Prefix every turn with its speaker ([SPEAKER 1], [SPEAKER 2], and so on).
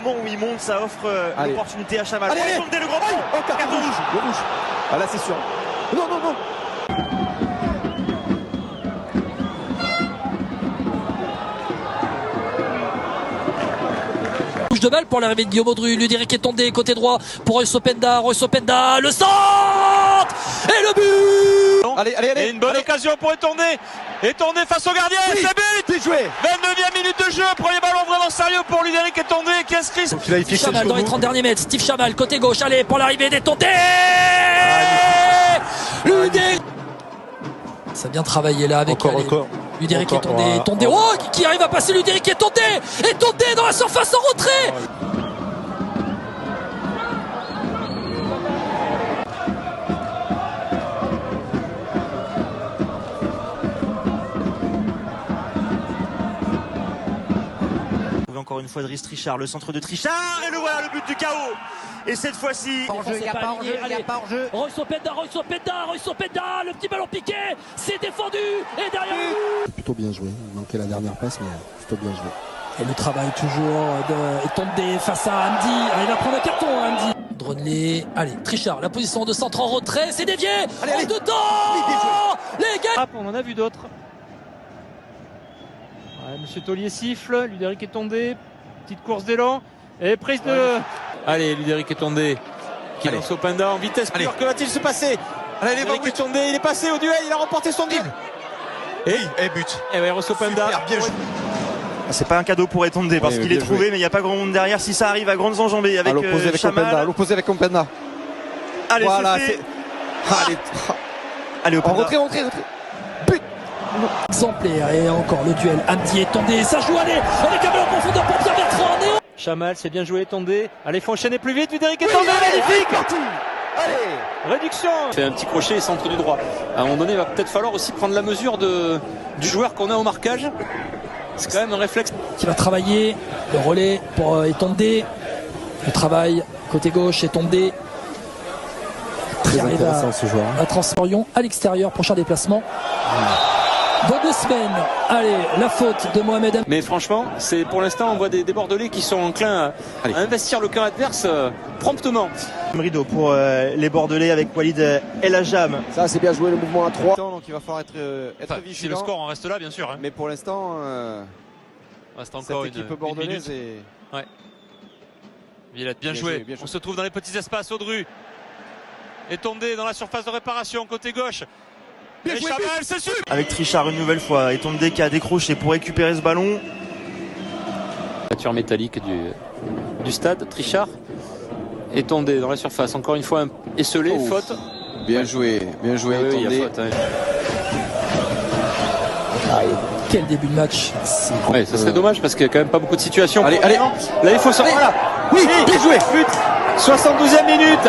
[SPEAKER 1] Bon, où il monte, ça offre l'opportunité à Chamal.
[SPEAKER 2] Allez,
[SPEAKER 1] Le grand ballon.
[SPEAKER 2] Oh, carton rouge. Le rouge. Ah là, c'est sûr. Non, non, non.
[SPEAKER 3] Touche de balle pour l'arrivée de Guillaume Audru. Ludovic est tombé côté droit pour Royce Openda. Royce Openda, le centre et le but.
[SPEAKER 2] Allez, allez, allez.
[SPEAKER 4] Et une bonne occasion pour Étondé. Étondé face au gardien.
[SPEAKER 2] Oui,
[SPEAKER 4] c'est but.
[SPEAKER 2] bien joué.
[SPEAKER 4] 29e minute de jeu. Premier ballon vraiment sérieux pour Ludovic Étondé qui inscrit.
[SPEAKER 3] Steve Chamal dans les 30 derniers mètres. Steve Chamal côté gauche. Allez pour l'arrivée d'Étondé. Ludovic. Ça a bien travaillé là avec Ludovic Étondé. Étondé, oh, qui arrive à passer Ludovic Étondé. Étondé dans la surface en retrait.
[SPEAKER 1] Encore une fois Driss Trichard, le centre de Trichard, et le voilà, le but du chaos. Et cette fois-ci,
[SPEAKER 2] Il n'y a pas hors jeu.
[SPEAKER 3] Royce Openda, le petit ballon piqué, c'est défendu, et derrière
[SPEAKER 5] plutôt bien joué, il manquait la dernière passe, mais plutôt bien joué.
[SPEAKER 3] Et le travail toujours Étondé face à Hamdi. Il va prendre un carton, Hamdi. Dronley, allez, Trichard, la position de centre en retrait, c'est dévié.
[SPEAKER 2] Allez.
[SPEAKER 3] Dedans. Les gars.
[SPEAKER 6] On en a vu d'autres. Ouais, Monsieur Taulier siffle, Ludovic Étondé, petite course d'élan et prise de.
[SPEAKER 4] Allez, Ludovic Étondé qui lance Openda en vitesse pure. Que va-t-il se passer? Ludovic Étondé, il est passé au duel, il a remporté son duel. Et but. Et ouais, Royce Openda.
[SPEAKER 2] Bien joué.
[SPEAKER 1] c'est pas un cadeau pour Étondé parce qu'il est trouvé, mais il n'y a pas grand monde derrière. Si ça arrive à grandes enjambées avec Chamal.
[SPEAKER 2] L'opposé avec Openda.
[SPEAKER 1] Allez,
[SPEAKER 2] voilà,
[SPEAKER 1] c'est
[SPEAKER 2] fait.
[SPEAKER 1] Allez,
[SPEAKER 2] En
[SPEAKER 1] Openda.
[SPEAKER 2] retrait. But.
[SPEAKER 3] Exemplaire, et encore le duel Hamdi Étondé, ça joue, allez, avec un ballon en profondeur pour Pierre Bertrand.
[SPEAKER 6] Chamal, c'est bien joué Étondé. Allez, faut enchaîner plus vite, Ludovic Étondé, magnifique.
[SPEAKER 2] Allez.
[SPEAKER 6] Réduction.
[SPEAKER 4] Fait un petit crochet et centre du droit. À un moment donné, il va peut-être falloir aussi prendre la mesure du joueur qu'on a au marquage. C'est quand même un réflexe.
[SPEAKER 3] Qui va travailler, le relais pour Étondé, le travail côté gauche, Étondé.
[SPEAKER 5] Très intéressant ce joueur.
[SPEAKER 3] À Transporion à l'extérieur, prochain déplacement. Dans 2 semaines, allez, la faute de Mohamed Hamdi.
[SPEAKER 4] Mais franchement, c'est pour l'instant, on voit des Bordelais qui sont enclins à investir le camp adverse promptement.
[SPEAKER 1] Rideau pour les Bordelais avec Walid El Hajam.
[SPEAKER 2] Ça, c'est bien joué le mouvement à 3. Donc il va falloir être vigilant.
[SPEAKER 4] Si le score en reste là, bien sûr. Hein.
[SPEAKER 2] Mais pour l'instant,
[SPEAKER 4] Reste encore
[SPEAKER 2] cette équipe bordelaise est.
[SPEAKER 4] Ouais. Villette, bien joué. On se trouve dans les petits espaces. Audru Étondé dans la surface de réparation, côté gauche.
[SPEAKER 2] Bien joué,
[SPEAKER 4] Chamal, c'est sûr.
[SPEAKER 1] Avec Trichard une nouvelle fois. Étondé qui a décroché pour récupérer ce ballon.
[SPEAKER 4] Voiture métallique du stade. Trichard. Étondé dans la surface. Encore une fois, esselé, faute.
[SPEAKER 2] Bien joué,
[SPEAKER 4] Oui, il y a faute. Hein.
[SPEAKER 3] Quel début de match.
[SPEAKER 4] Ouais, ça serait dommage parce qu'il n'y a quand même pas beaucoup de situations.
[SPEAKER 2] Allez.
[SPEAKER 4] Là, il faut sortir. Voilà.
[SPEAKER 2] Oui, bien joué.
[SPEAKER 4] But. 72e minute.